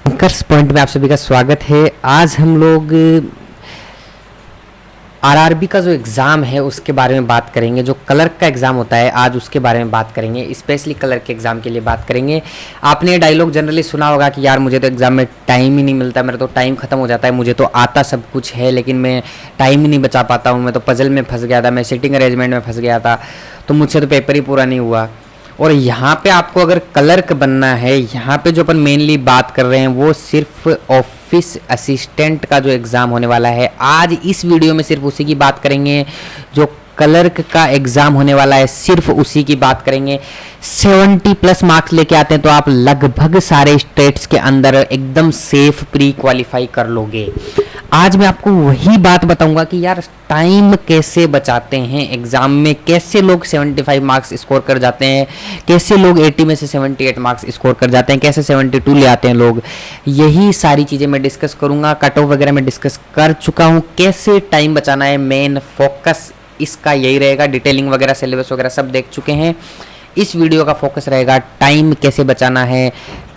Bankers point में आप सभी का स्वागत है। आज हम लोग आरआरबी का जो एग्ज़ाम है उसके बारे में बात करेंगे। जो क्लर्क का एग्ज़ाम होता है आज उसके बारे में बात करेंगे, स्पेशली क्लर्क के एग्ज़ाम के लिए बात करेंगे। आपने ये डायलॉग जनरली सुना होगा कि यार मुझे तो एग्ज़ाम में टाइम ही नहीं मिलता, मेरा तो टाइम ख़त्म हो जाता है, मुझे तो आता सब कुछ है लेकिन मैं टाइम ही नहीं बचा पाता हूँ, मैं तो पजल में फंस गया था, मैं सिटिंग अरेंजमेंट में फंस गया था, तो मुझसे तो पेपर ही पूरा नहीं हुआ। और यहाँ पे आपको अगर क्लर्क बनना है, यहाँ पे जो अपन मेनली बात कर रहे हैं वो सिर्फ ऑफिस असिस्टेंट का जो एग्ज़ाम होने वाला है। आज इस वीडियो में सिर्फ उसी की बात करेंगे, जो क्लर्क का एग्ज़ाम होने वाला है सिर्फ उसी की बात करेंगे। 70+ मार्क्स लेके आते हैं तो आप लगभग सारे स्टेट्स के अंदर एकदम सेफ प्री क्वालिफाई कर लोगे। आज मैं आपको वही बात बताऊंगा कि यार टाइम कैसे बचाते हैं एग्जाम में, कैसे लोग 75 मार्क्स स्कोर कर जाते हैं, कैसे लोग 80 में से 78 मार्क्स स्कोर कर जाते हैं, कैसे 72 ले आते हैं लोग। यही सारी चीज़ें मैं डिस्कस करूंगा। कट ऑफ वगैरह मैं डिस्कस कर चुका हूं, कैसे टाइम बचाना है, मेन फोकस इसका यही रहेगा। डिटेलिंग वगैरह सिलेबस वगैरह सब देख चुके हैं। इस वीडियो का फोकस रहेगा टाइम कैसे बचाना है,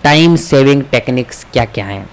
टाइम सेविंग टेक्निक्स क्या क्या हैं।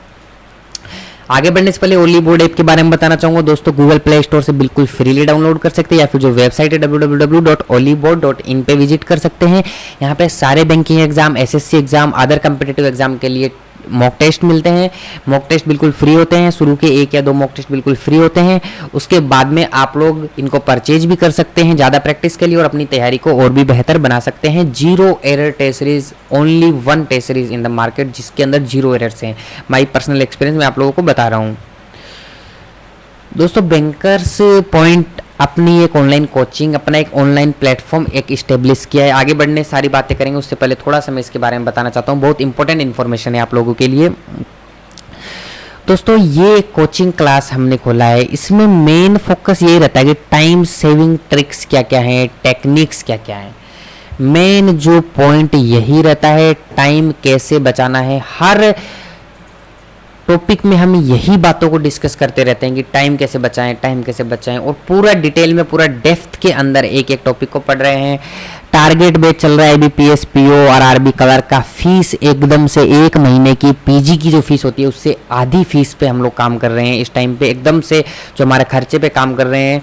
आगे बढ़ने से पहले ओली बोर्ड ऐप के बारे में बताना चाहूंगा दोस्तों, गूगल प्ले स्टोर से बिल्कुल फ्रीली डाउनलोड कर सकते हैं या फिर जो वेबसाइट है www.oliboard.in पे विजिट कर सकते हैं। यहाँ पे सारे banking exam, SSC exam, other competitive exam के लिए मॉक टेस्ट मिलते हैं। मॉक टेस्ट बिल्कुल फ्री होते हैं, शुरू के 1 या 2 मॉक टेस्ट बिल्कुल फ्री होते हैं। उसके बाद में आप लोग इनको परचेज भी कर सकते हैं ज़्यादा प्रैक्टिस के लिए और अपनी तैयारी को और भी बेहतर बना सकते हैं। 0 error test series, only 1 test series in the market जिसके अंदर 0 एरर्स हैं। माई पर्सनल एक्सपीरियंस मैं आप लोगों को बता रहा हूँ दोस्तों। बैंकर्स पॉइंट अपनी एक ऑनलाइन कोचिंग, अपना एक ऑनलाइन प्लेटफॉर्म एक इस्टेब्लिश किया है। आगे बढ़ने सारी बातें करेंगे, उससे पहले थोड़ा सा मैं इसके बारे में बताना चाहता हूँ, बहुत इंपॉर्टेंट इन्फॉर्मेशन है आप लोगों के लिए दोस्तों। ये कोचिंग क्लास हमने खोला है, इसमें मेन फोकस यही रहता है कि टाइम सेविंग ट्रिक्स क्या क्या हैं, टेक्निक्स क्या क्या हैं। मेन जो पॉइंट यही रहता है, टाइम कैसे बचाना है। हर टॉपिक में हम यही बातों को डिस्कस करते रहते हैं कि टाइम कैसे बचाएं, टाइम कैसे बचाएं, और पूरा डिटेल में, पूरा डेप्थ के अंदर एक एक टॉपिक को पढ़ रहे हैं। टारगेट बैच चल रहा है बीपीएस, पीओ और आरआरबी क्लर्क का। फीस एकदम से 1 महीने की पीजी की जो फीस होती है उससे आधी फीस पे हम लोग काम कर रहे हैं इस टाइम पे, एकदम से जो हमारे खर्चे पे काम कर रहे हैं।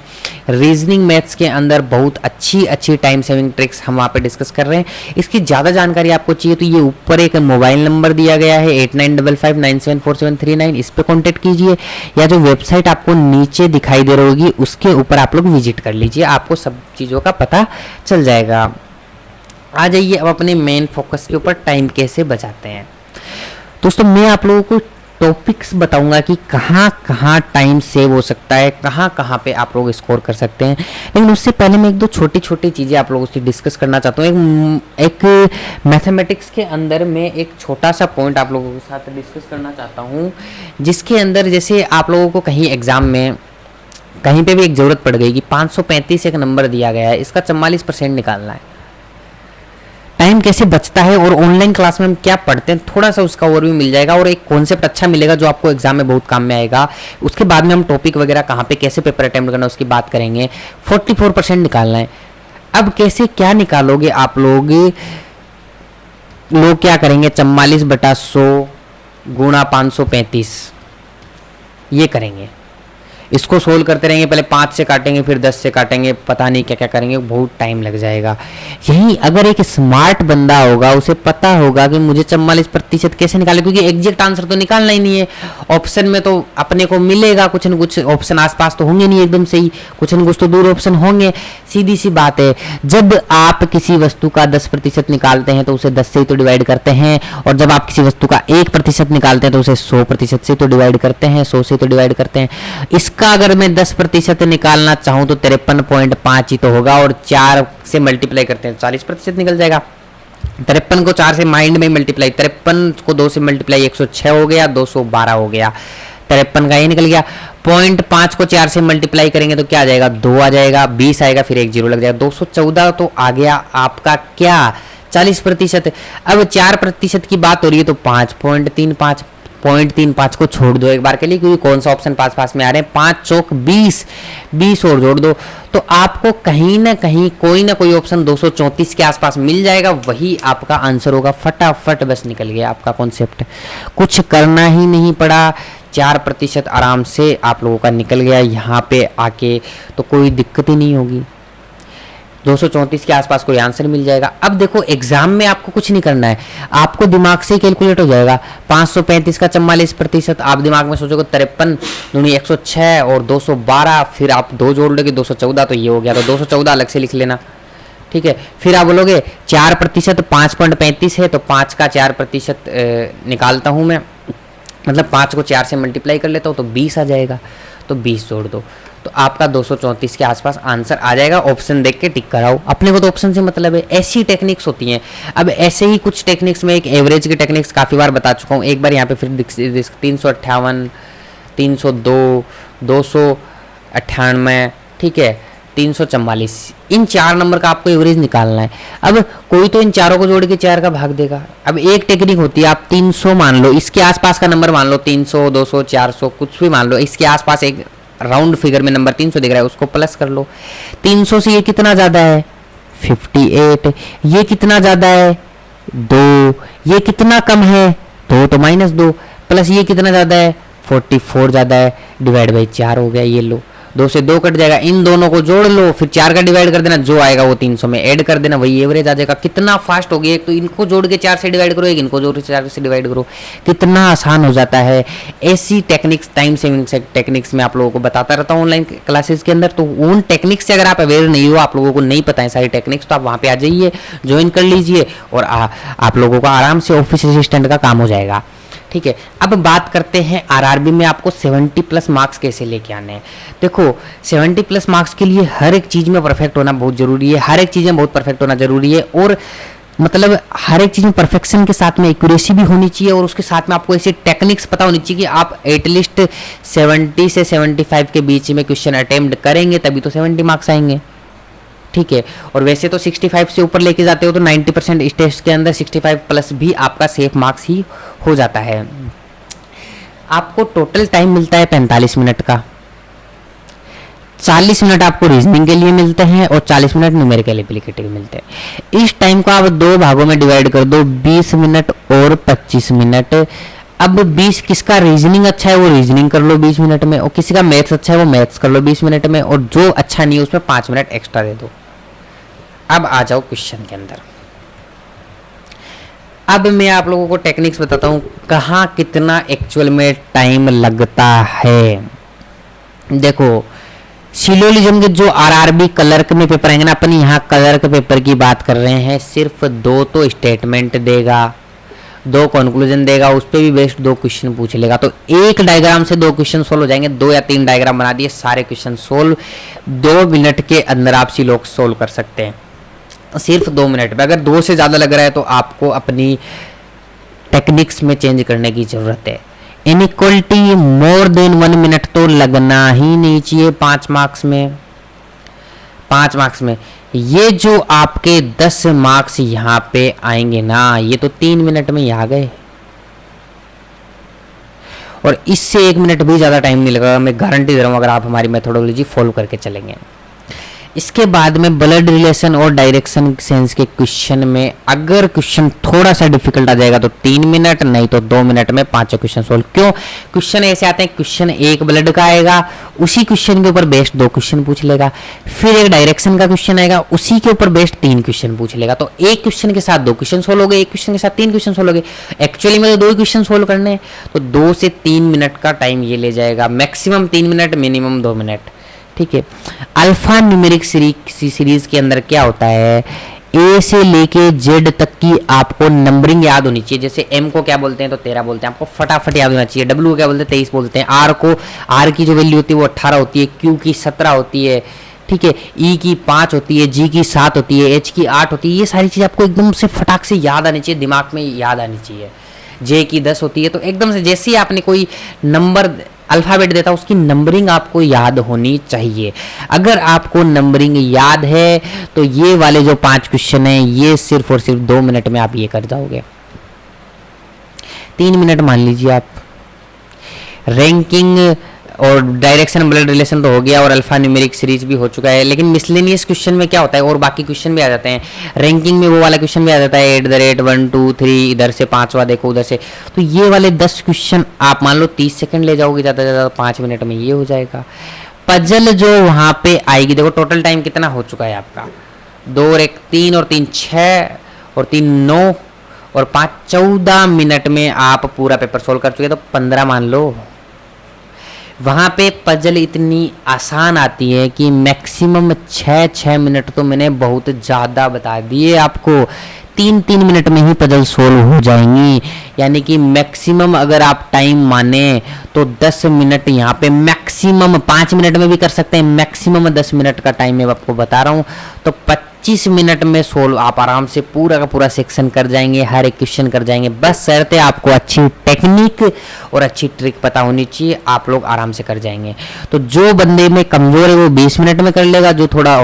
रीजनिंग मैथ्स के अंदर बहुत अच्छी अच्छी टाइम सेविंग ट्रिक्स हम वहाँ पे डिस्कस कर रहे हैं। इसकी ज़्यादा जानकारी आपको चाहिए तो ये ऊपर एक मोबाइल नंबर दिया गया है 8955974739, इस पर कॉन्टेक्ट कीजिए, या जो वेबसाइट आपको नीचे दिखाई दे रही होगी उसके ऊपर आप लोग विजिट कर लीजिए, आपको सब चीज़ों का पता चल जाएगा। आ जाइए अब अपने मेन फोकस के ऊपर, टाइम कैसे बचाते हैं दोस्तों। मैं आप लोगों को टॉपिक्स बताऊंगा कि कहाँ कहाँ टाइम सेव हो सकता है, कहाँ कहाँ पे आप लोग स्कोर कर सकते हैं। लेकिन उससे पहले मैं 1-2 छोटी छोटी चीज़ें आप लोगों से डिस्कस करना चाहता हूँ। एक मैथमेटिक्स के अंदर मैं एक छोटा सा पॉइंट आप लोगों के साथ डिस्कस करना चाहता हूँ, जिसके अंदर जैसे आप लोगों को कहीं एग्जाम में कहीं पे भी एक ज़रूरत पड़ गई कि 535 एक नंबर दिया गया है, इसका 44% निकालना है। टाइम कैसे बचता है और ऑनलाइन क्लास में हम क्या पढ़ते हैं थोड़ा सा उसका ओवरव्यू मिल जाएगा और एक कॉन्सेप्ट अच्छा मिलेगा जो आपको एग्जाम में बहुत काम में आएगा। उसके बाद में हम टॉपिक वगैरह कहाँ पे कैसे पेपर अटेम्प्ट करना है उसकी बात करेंगे। 44% निकालना है। अब कैसे क्या निकालोगे आप लोग क्या करेंगे, 44/100 गुणा 535 ये करेंगे। इसको सोल्व करते रहेंगे, पहले 5 से काटेंगे फिर 10 से काटेंगे, पता नहीं क्या क्या करेंगे, बहुत टाइम लग जाएगा। यही अगर एक स्मार्ट बंदा होगा उसे पता होगा कि मुझे 44% कैसे निकाले, क्योंकि एग्जैक्ट आंसर तो निकालना ही नहीं है। ऑप्शन में तो अपने को मिलेगा कुछ न कुछ, ऑप्शन आसपास तो होंगे नहीं एकदम से ही, कुछ न कुछ तो दूर ऑप्शन होंगे। सीधी सी बात है, जब आप किसी वस्तु का 10% निकालते हैं तो उसे 10 से ही तो डिवाइड करते हैं, और जब आप किसी वस्तु का 1% निकालते हैं तो उसे 100% से तो डिवाइड करते हैं, 100 से तो डिवाइड करते हैं। इसका अगर मैं 10% निकालना चाहूं तो 53.5 ही तो होगा, और 4 से मल्टीप्लाई करते हैं 40% निकल जाएगा। 53 को 4 से माइंड में मल्टीप्लाई, 53 को 2 से मल्टीप्लाई 106 हो गया, 212 हो गया, 53 का ये निकल गया। 0.5 को 4 से मल्टीप्लाई करेंगे तो क्या आ जाएगा, 2 आ जाएगा, 20 आएगा, फिर एक जीरो लग जाएगा, 214 तो आ गया आपका क्या 40%। अब 4% की बात हो रही है तो 5.35 0.35 को छोड़ दो एक बार के लिए, क्योंकि कौन सा ऑप्शन पास पास में आ रहे हैं, 5 चौक 20, 20 और जोड़ दो तो आपको कहीं ना कहीं कोई ना कोई ऑप्शन 234 के आसपास मिल जाएगा, वही आपका आंसर होगा। फटाफट बस निकल गया आपका कॉन्सेप्ट, कुछ करना ही नहीं पड़ा, 4% आराम से आप लोगों का निकल गया यहाँ पे आके, तो कोई दिक्कत ही नहीं होगी। 234 के आसपास कोई आंसर मिल जाएगा। अब देखो एग्जाम में आपको कुछ नहीं करना है, आपको दिमाग से कैलकुलेट हो जाएगा। 535 का 44%, आप दिमाग में सोचोगे 53 दूनी 106 और 212, फिर आप 2 जोड़ लोगे 214, तो ये हो गया, तो 214 अलग से लिख लेना, ठीक है। फिर आप बोलोगे 4%, 5.35 है तो 5 का 4% निकालता हूँ मैं, मतलब 5 को 4 से मल्टीप्लाई कर लेता हूँ तो 20 आ जाएगा, तो 20 जोड़ दो तो आपका 234 के आसपास आंसर आ जाएगा। ऑप्शन देख के टिक कराओ, अपने को तो ऑप्शन से मतलब है। ऐसी टेक्निक्स होती हैं। अब ऐसे ही कुछ टेक्निक्स में एक एवरेज की टेक्निक्स काफ़ी बार बता चुका हूँ, एक बार यहाँ पे फिर 358, 302, 298, ठीक है, 344, इन 4 नंबर का आपको एवरेज निकालना है। अब कोई तो इन चारों को जोड़ के 4 का भाग देगा। अब एक टेक्निक होती है, आप 300 मान लो, इसके आसपास का नंबर मान लो, 300, 200, 400 कुछ भी मान लो, इसके आसपास एक राउंड फिगर में नंबर 300 दिख रहा है, उसको प्लस कर लो। 300 से ये कितना ज़्यादा है 58, ये कितना ज़्यादा है 2, ये कितना कम है 2 तो -2, प्लस ये कितना ज़्यादा है 44 ज़्यादा है, डिवाइड बाई 4 हो गया। ये लो 2 से 2 कट जाएगा, इन दोनों को जोड़ लो, फिर 4 का डिवाइड कर देना, जो आएगा वो 300 में ऐड कर देना, वही एवरेज आ जाएगा। कितना फास्ट हो गया, एक तो इनको जोड़ के 4 से डिवाइड करो, एक इनको जोड़ के 4 से डिवाइड करो, कितना आसान हो जाता है। ऐसी टेक्निक्स, टाइम सेविंग टेक्निक्स में आप लोगों को बताता रहता हूँ ऑनलाइन क्लासेस के अंदर। तो उन टेक्निक्स से अगर आप अवेयर नहीं हो, आप लोगों को नहीं पता है सारी टेक्निक्स, तो आप वहाँ पे आ जाइए, ज्वाइन कर लीजिए और आप लोगों को आराम से ऑफिस असिस्टेंट का काम हो जाएगा, ठीक है। अब बात करते हैं आरआरबी में आपको 70+ मार्क्स कैसे लेके आने हैं। देखो 70+ मार्क्स के लिए हर एक चीज़ में परफेक्ट होना बहुत जरूरी है, हर एक चीज़ में बहुत परफेक्ट होना जरूरी है, और मतलब हर एक चीज़ में परफेक्शन के साथ में एक्यूरेसी भी होनी चाहिए, और उसके साथ में आपको ऐसी टेक्निक्स पता होनी चाहिए कि आप एटलीस्ट 70 से 75 के बीच में क्वेश्चन अटेम्प्ट करेंगे, तभी तो 70 मार्क्स आएंगे, ठीक है। और वैसे तो 65 से ऊपर लेके जाते हो तो 90% इस टेस्ट के अंदर 65+ भी आपका सेफ मार्क्स ही हो जाता है। आपको टोटल टाइम मिलता है 45 मिनट का, 40 मिनट आपको रीजनिंग के लिए मिलते हैं और 40 मिनट न्यूमेरिकल एप्लीकेटिव के मिलते हैं। इस टाइम को आप 2 भागों में डिवाइड कर दो, 20 मिनट और 25 मिनट। अब 20 किसका रीजनिंग अच्छा है वो रीजनिंग कर लो 20 मिनट में, और किसी का मैथ्स अच्छा है वो मैथ्स कर लो 20 मिनट में, और जो अच्छा नहीं है उसमें 5 मिनट एक्स्ट्रा दे दो। अब आ जाओ क्वेश्चन के अंदर। अब मैं आप लोगों को टेक्निक्स बताता हूं कहाँ कितना एक्चुअल में टाइम लगता है। देखो सिलोजिज्म के जो आरआरबी क्लर्क में पेपर आएंगे ना, अपन यहाँ क्लर्क पेपर की बात कर रहे हैं, सिर्फ 2 तो स्टेटमेंट देगा, 2 कंक्लूजन देगा, उस पर भी बेस्ट 2 क्वेश्चन पूछ लेगा। तो एक डायग्राम से 2 क्वेश्चन सोल्व हो जाएंगे, 2 या 3 डायग्राम बना दिए, सारे क्वेश्चन सोल्व 2 मिनट के अंदर आप सिलोग सोल्व कर सकते हैं, सिर्फ 2 मिनट में। अगर 2 से ज़्यादा लग रहा है तो आपको अपनी टेक्निक्स में चेंज करने की ज़रूरत है। इनइक्वलिटी मोर देन 1 मिनट तो लगना ही नहीं चाहिए 5 मार्क्स में। 5 मार्क्स में ये जो आपके 10 मार्क्स यहाँ पे आएंगे ना, ये तो 3 मिनट में ही आ गए, और इससे 1 मिनट भी ज़्यादा टाइम नहीं लगेगा, मैं गारंटी दे रहा हूँ, अगर आप हमारी मेथोडोलॉजी फॉलो करके चलेंगे। इसके बाद में ब्लड रिलेशन और डायरेक्शन सेंस के क्वेश्चन में अगर क्वेश्चन थोड़ा सा डिफिकल्ट आ जाएगा तो 3 मिनट, नहीं तो 2 मिनट में 5 क्वेश्चन सोल्व। क्यों? क्वेश्चन ऐसे आते हैं, क्वेश्चन एक ब्लड का आएगा, उसी क्वेश्चन के ऊपर बेस्ड 2 क्वेश्चन पूछ लेगा, फिर एक डायरेक्शन का क्वेश्चन आएगा, उसी के ऊपर बेस्ड 3 क्वेश्चन पूछ लेगा। तो एक क्वेश्चन के साथ 2 क्वेश्चन सोल्व हो गए, एक क्वेश्चन के साथ 3 क्वेश्चन सोल्व हो गए। एक्चुअली में तो 2 क्वेश्चन सोल्व करने हैं, तो 2 से 3 मिनट का टाइम ये ले जाएगा, मैक्सिमम 3 मिनट, मिनिमम 2 मिनट, ठीक है। अल्फा न्यूमेरिक सीरीज के अंदर क्या होता है, ए से लेके जेड तक की आपको नंबरिंग याद होनी चाहिए। जैसे एम को क्या बोलते हैं तो 13 बोलते हैं, आपको फटाफट याद होना चाहिए। डब्ल्यू को क्या बोलते हैं 23 बोलते हैं। आर की जो वैल्यू होती है वो 18 होती है, क्यू की 17 होती है, ठीक है, ई की 5 होती है, जी की 7 होती है, एच की 8 होती है। ये सारी चीज़ आपको एकदम से फटाक से याद आनी चाहिए, दिमाग में याद आनी चाहिए। जे की 10 होती है, तो एकदम से जैसे ही आपने कोई नंबर अल्फ़ाबेट देता उसकी नंबरिंग आपको याद होनी चाहिए। अगर आपको नंबरिंग याद है तो ये वाले जो 5 क्वेश्चन हैं ये सिर्फ और सिर्फ 2 मिनट में आप ये कर जाओगे। 3 मिनट मान लीजिए आप, रैंकिंग और डायरेक्शन ब्लड रिलेशन तो हो गया, और अल्फा न्यूमेरिक सीरीज भी हो चुका है। लेकिन मिसलेनियस क्वेश्चन में क्या होता है, और बाकी क्वेश्चन भी आ जाते हैं। रैंकिंग में वो वाला क्वेश्चन भी आ जाता है, @ 1 2 3, इधर से पांचवा देखो उधर से। तो ये वाले 10 क्वेश्चन आप मान लो 30 सेकंड ले जाओगे, ज़्यादा से ज़्यादा 5 मिनट में ये हो जाएगा। पजल जो वहाँ पे आएगी, देखो टोटल टाइम कितना हो चुका है आपका, 2 और 1 3 और 3 6 और 3 9 और 5 14 मिनट में आप पूरा पेपर सोल्व कर चुके, तो 15 मान लो। वहाँ पे पजल इतनी आसान आती है कि मैक्सिमम 6 मिनट तो मैंने बहुत ज़्यादा बता दिए आपको, 3 मिनट में ही पजल सोल्व हो जाएंगी। यानी कि मैक्सिमम अगर आप टाइम माने तो 10 मिनट, यहाँ पे मैक्सिमम 5 मिनट में भी कर सकते हैं, मैक्सिमम 10 मिनट का टाइम मैं आपको बता रहा हूँ। तो 25 मिनट में सोल्व आप आराम से पूरा का पूरा सेक्शन कर जाएंगे, हर एक क्वेश्चन कर जाएंगे। बस शर्त आपको अच्छी टेक्निक और अच्छी ट्रिक पता होनी चाहिए, आप लोग आराम से कर जाएंगे। तो जो बंदे में कमजोर है वो 20 मिनट में कर लेगा, जो थोड़ा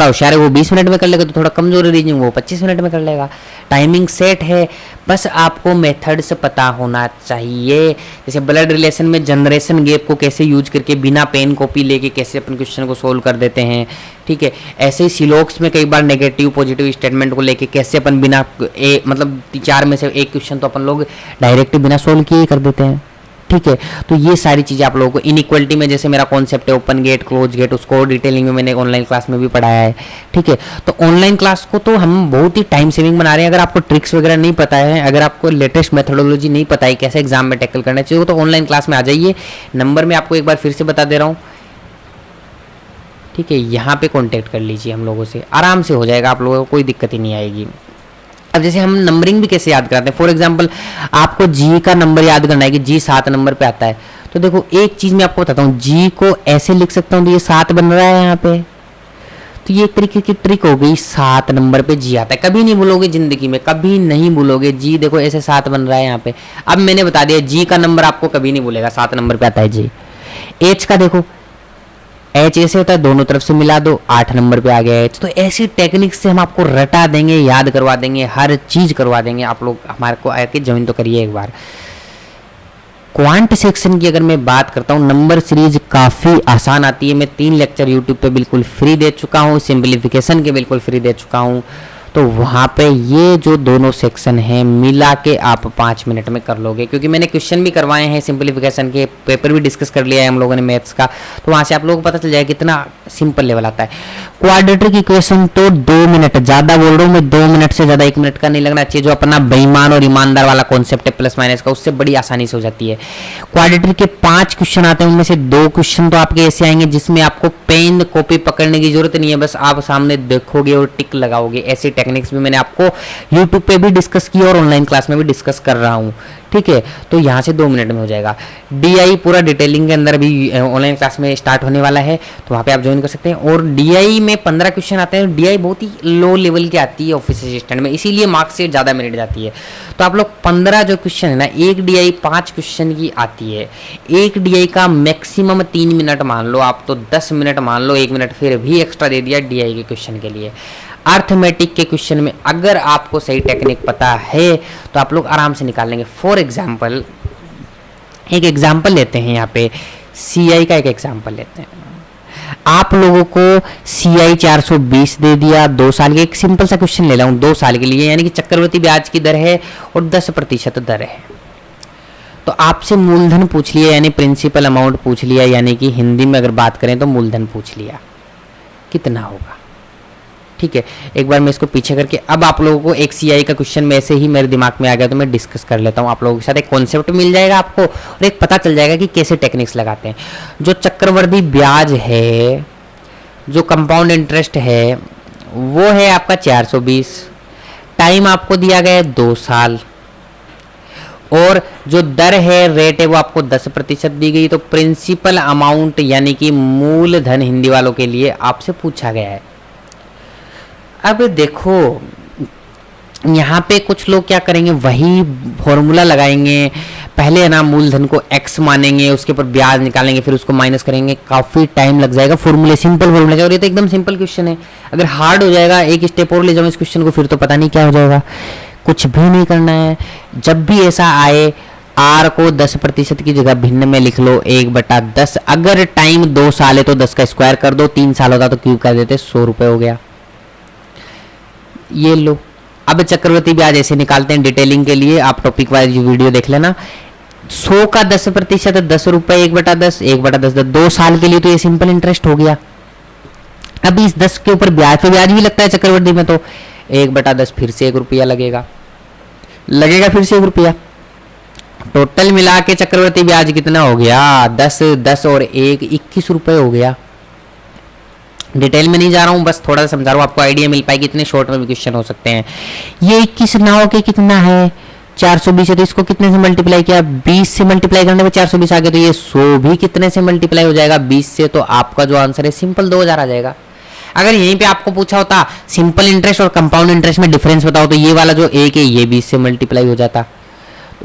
होशियार है वो 20 मिनट में कर लेगा, जो थोड़ा कमजोर है रीजनिंग वो 25 मिनट में कर लेगा। टाइमिंग सेट है, बस आपको मेथड्स पता होना चाहिए। जैसे ब्लड रिलेशन में जनरेशन गैप को कैसे यूज करके बिना पेन कॉपी लेके कैसे अपन क्वेश्चन को सोल्व कर देते हैं, ठीक है। ऐसे ही सिलोक्स में कई बार नेगेटिव पॉजिटिव स्टेटमेंट को लेके कैसे अपन बिना मतलब 4 में से एक क्वेश्चन तो अपन लोग डायरेक्ट बिना सोल्व किए ही कर देते हैं, ठीक है। तो ये सारी चीज़ें आप लोगों को इनइक्वलिटी में, जैसे मेरा कॉन्सेप्ट है ओपन गेट क्लोज गेट, उसको डिटेलिंग में मैंने ऑनलाइन क्लास में भी पढ़ाया है, ठीक है। तो ऑनलाइन क्लास को तो हम बहुत ही टाइम सेविंग बना रहे हैं। अगर आपको ट्रिक्स वगैरह नहीं पता है, अगर आपको लेटेस्ट मेथोडोलॉजी नहीं पता है कैसे एग्जाम में टैकल करना चाहिए, तो ऑनलाइन क्लास में आ जाइए। नंबर मैं आपको एक बार फिर से बता दे रहा हूँ, ठीक है। यहाँ पे कॉन्टेक्ट कर लीजिए हम लोगों से, आराम से हो जाएगा, आप लोगों को कोई दिक्कत ही नहीं आएगी। अब जैसे हम नंबरिंग भी कैसे याद कराते हैं, फॉर एग्जांपल आपको जी का नंबर याद करना है कि जी 7 नंबर पे आता है, तो देखो एक चीज मैं आपको बताता हूँ, जी को ऐसे लिख सकता हूँ तो ये 7 बन रहा है यहाँ पे, तो ये एक तरीके की ट्रिक हो गई। 7 नंबर पे जी आता है, कभी नहीं भूलोगे जिंदगी में, कभी नहीं भूलोगे जी। देखो ऐसे 7 बन रहा है यहाँ पे, अब मैंने बता दिया जी का नंबर आपको कभी नहीं भूलेगा, 7 नंबर पे आता है जी। एच का देखो, एच ऐसे होता है, दोनों तरफ से मिला दो, 8 नंबर पे आ गया एच। तो ऐसी टेक्निक से हम आपको रटा देंगे, याद करवा देंगे, हर चीज करवा देंगे। आप लोग हमारे को आके ज्वाइन तो करिए एक बार। क्वांट सेक्शन की अगर मैं बात करता हूँ, नंबर सीरीज काफ़ी आसान आती है। मैं 3 लेक्चर यूट्यूब पे बिल्कुल फ्री दे चुका हूँ, सिंप्लीफिकेशन के बिल्कुल फ्री दे चुका हूँ। तो वहाँ पे ये जो दोनों सेक्शन हैं मिला के आप 5 मिनट में कर लोगे, क्योंकि मैंने क्वेश्चन भी करवाए हैं सिंप्लीफिकेशन के, पेपर भी डिस्कस कर लिया है हम लोगों ने मैथ्स का, तो वहाँ से आप लोगों को पता चल जाएगा कितना सिंपल लेवल आता है। क्वाड्रेटिक इक्वेशन तो 2 मिनट, ज़्यादा बोल रहा हूँ मैं, 2 मिनट से ज़्यादा 1 मिनट का नहीं लगना चाहिए। जो अपना बेईमान और ईमानदार वाला कॉन्सेप्ट है प्लस माइनस का, उससे बड़ी आसानी से हो जाती है। क्वाड्रेटिक के 5 क्वेश्चन आते हैं, उनमें से 2 क्वेश्चन तो आपके ऐसे आएंगे जिसमें आपको पेन कॉपी पकड़ने की जरूरत नहीं है, बस आप सामने देखोगे और टिक लगाओगे। ऐसी टेक्निक्स भी मैंने आपको यूट्यूब पे भी डिस्कस की और ऑनलाइन क्लास में भी डिस्कस कर रहा हूँ, ठीक है। तो यहाँ से 2 मिनट में हो जाएगा। डीआई पूरा डिटेलिंग के अंदर भी ऑनलाइन क्लास में स्टार्ट होने वाला है, तो वहाँ पे आप ज्वाइन कर सकते हैं। और डीआई में 15 क्वेश्चन आते हैं, डीआई बहुत ही लो लेवल की आती है ऑफिस असिस्टेंट में, इसीलिए मार्क्स से ज़्यादा मिनट जाती है। तो आप लोग 15 जो क्वेश्चन है ना, एक डीआई 5 क्वेश्चन की आती है, एक डीआई का मैक्सिमम 3 मिनट मान लो आप, तो 10 मिनट मान लो, 1 मिनट फिर भी एक्स्ट्रा दे दिया डीआई के क्वेश्चन के लिए। अर्थमेटिक के क्वेश्चन में अगर आपको सही टेक्निक पता है तो आप लोग आराम से निकाल लेंगे। फॉर एग्जाम्पल एक एग्जाम्पल लेते हैं, यहाँ पे सीआई का एक एग्जाम्पल लेते हैं। आप लोगों को सीआई 420 दे दिया 2 साल के, एक सिंपल सा क्वेश्चन ले रहा हूँ 2 साल के लिए, यानी कि चक्रवृद्धि ब्याज की दर है और 10% दर है। तो आपसे मूलधन पूछ लिया, यानी प्रिंसिपल अमाउंट पूछ लिया, यानी कि हिंदी में अगर बात करें तो मूलधन पूछ लिया, कितना होगा, ठीक है। एक बार मैं इसको पीछे करके, अब आप लोगों को एक सीआई का क्वेश्चन में ऐसे ही मेरे दिमाग में आ गया तो मैं डिस्कस कर लेता हूँ आप लोगों के साथ। एक कॉन्सेप्ट मिल जाएगा आपको और एक पता चल जाएगा कि कैसे टेक्निक्स लगाते हैं। जो चक्रवृद्धि ब्याज है, जो कंपाउंड इंटरेस्ट है, वो है आपका 420। टाइम आपको दिया गया है 2 साल, और जो दर है, रेट है, वो आपको 10% दी गई। तो प्रिंसिपल अमाउंट यानी कि मूलधन हिंदी वालों के लिए आपसे पूछा गया है। अब देखो यहाँ पे कुछ लोग क्या करेंगे, वही फॉर्मूला लगाएंगे, पहले है ना मूलधन को x मानेंगे, उसके ऊपर ब्याज निकालेंगे, फिर उसको माइनस करेंगे, काफ़ी टाइम लग जाएगा। फॉर्मूले सिंपल फॉर्मूले, और ये तो एकदम सिंपल क्वेश्चन है। अगर हार्ड हो जाएगा, एक स्टेप और ले जाऊँ इस क्वेश्चन को, फिर तो पता नहीं क्या हो जाएगा। कुछ भी नहीं करना है, जब भी ऐसा आए आर को 10% की जगह भिन्न में लिख लो 1/10। अगर टाइम 2 साल है तो 10 का स्क्वायर कर दो, 3 साल होता तो क्यूब कर देते, 100 रुपये हो गया। ये लो। अब चक्रवृद्धि ब्याज ऐसे निकालते हैं डिटेलिंग के लिए, आप टॉपिक वाइज वीडियो देख लेना। 100 का 10% 10 रुपये, 1/10, 1/10 2 साल के लिए, तो ये सिंपल इंटरेस्ट हो गया। अब इस 10 के ऊपर ब्याज पे ब्याज भी लगता है चक्रवृद्धि में, तो 1/10 फिर से 1 रुपया लगेगा फिर से 1 रुपया। टोटल मिला के चक्रवृद्धि ब्याज कितना हो गया? 10 और 1 21 रुपये हो गया। डिटेल में नहीं जा रहा हूं, बस थोड़ा सा समझा रहा हूं, आपको आइडिया मिल पाएगी, इतने शॉर्ट में भी क्वेश्चन हो सकते हैं। ये 21 ना हो के कितना है? 420 है, तो इसको कितने से मल्टीप्लाई किया? 20 से मल्टीप्लाई करने में 420 आ गया, तो ये 100 भी कितने से मल्टीप्लाई हो जाएगा? 20 से। तो आपका जो आंसर है सिंपल 2000 आ जाएगा। अगर यहीं पे आपको पूछा होता सिंपल इंटरेस्ट और कंपाउंड इंटरेस्ट में डिफरेंस बताओ, तो ये वाला जो 1 है ये 20 से मल्टीप्लाई हो जाता,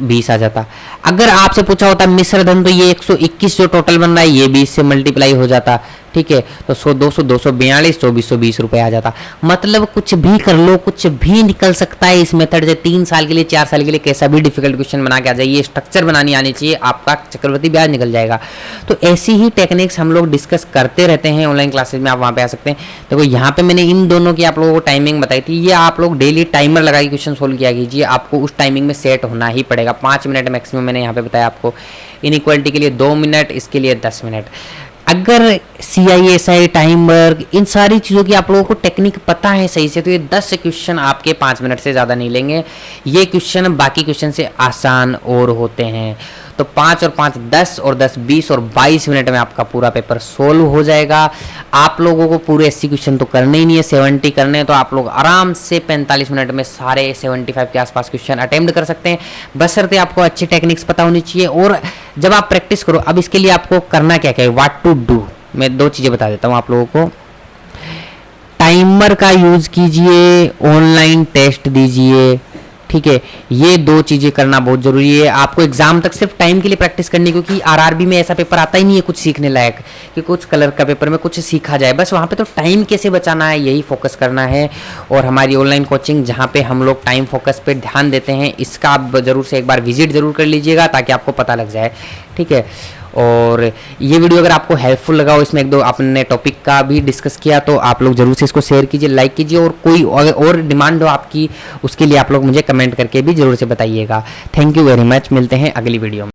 20 आ जाता। अगर आपसे पूछा होता मिश्र धन, तो ये 121 जो टोटल बन रहा है ये 20 से मल्टीप्लाई हो जाता, ठीक है, तो 100 200 242 2420 रुपए आ जाता। मतलब कुछ भी कर लो, कुछ भी निकल सकता है इस मेथड से। 3 साल के लिए 4 साल के लिए कैसा भी डिफिकल्ट क्वेश्चन बना के आ जाइए, स्ट्रक्चर बनानी आनी चाहिए, आपका चक्रवृद्धि ब्याज निकल जाएगा। तो ऐसी ही टेक्निक्स हम लोग डिस्कस करते रहते हैं ऑनलाइन क्लासेज में, आप वहाँ पे आ सकते हैं। देखो यहाँ पे मैंने इन दोनों की आप लोगों को टाइमिंग बताई थी, ये आप लोग डेली टाइमर लगा के क्वेश्चन सोल्व किया कीजिए, आपको उस टाइमिंग में सेट होना ही पड़ेगा। 5 मिनट मैक्सिमम मैंने यहाँ पे बताया आपको। इनइक्वालिटी के लिए 2 मिनट, इसके लिए 10 मिनट। अगर CISI टाइमर इन सारी चीज़ों की आप लोगों को टेक्निक पता है सही से, तो ये 10 क्वेश्चन आपके 5 मिनट से ज़्यादा नहीं लेंगे। ये क्वेश्चन बाकी क्वेश्चन से आसान और होते हैं। तो 5 और 5 10 और 10 20 और 22 मिनट में आपका पूरा पेपर सोल्व हो जाएगा। आप लोगों को पूरे 80 क्वेश्चन तो करने ही नहीं है, 70 करने हैं, तो आप लोग आराम से 45 मिनट में सारे 75 के आसपास क्वेश्चन अटेम्प्ट कर सकते हैं, बशर्ते आपको अच्छी टेक्निक्स पता होनी चाहिए। और जब आप प्रैक्टिस करो, अब इसके लिए आपको करना क्या क्या है, व्हाट टू डू, मैं 2 चीज़ें बता देता हूँ आप लोगों को। टाइमर का यूज़ कीजिए, ऑनलाइन टेस्ट दीजिए, ठीक है, ये 2 चीज़ें करना बहुत ज़रूरी है। आपको एग्जाम तक सिर्फ टाइम के लिए प्रैक्टिस करनी, क्योंकि RRB में ऐसा पेपर आता ही नहीं है कुछ सीखने लायक कि कुछ कलर का पेपर में कुछ सीखा जाए, बस वहाँ पे तो टाइम कैसे बचाना है यही फोकस करना है। और हमारी ऑनलाइन कोचिंग जहाँ पे हम लोग टाइम फोकस पे ध्यान देते हैं, इसका आप ज़रूर से एक बार विजिट ज़रूर कर लीजिएगा ताकि आपको पता लग जाए, ठीक है। और ये वीडियो अगर आपको हेल्पफुल लगा हो, इसमें 1-2 आपने टॉपिक का भी डिस्कस किया, तो आप लोग जरूर से इसको शेयर कीजिए, लाइक कीजिए, और कोई और डिमांड हो आपकी उसके लिए आप लोग मुझे कमेंट करके भी जरूर से बताइएगा। थैंक यू वेरी मच, मिलते हैं अगली वीडियो में।